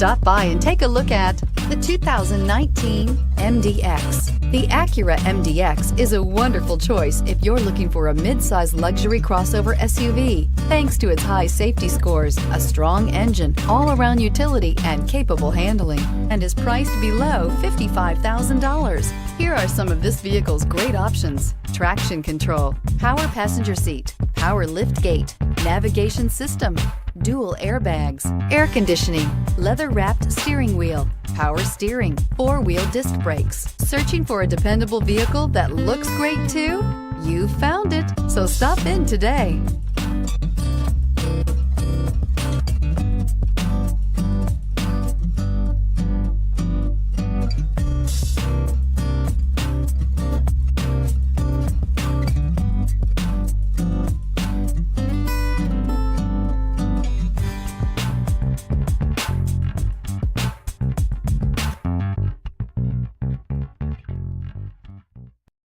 Stop by and take a look at the 2019 MDX. The Acura MDX is a wonderful choice if you're looking for a mid-size luxury crossover SUV. Thanks to its high safety scores, a strong engine, all-around utility, and capable handling, and is priced below $55,000. Here are some of this vehicle's great options: traction control, power passenger seat, power lift gate, navigation system, dual airbags, air conditioning, leather-wrapped steering wheel, power steering, four-wheel disc brakes. Searching for a dependable vehicle that looks great too? You found it, so stop in today.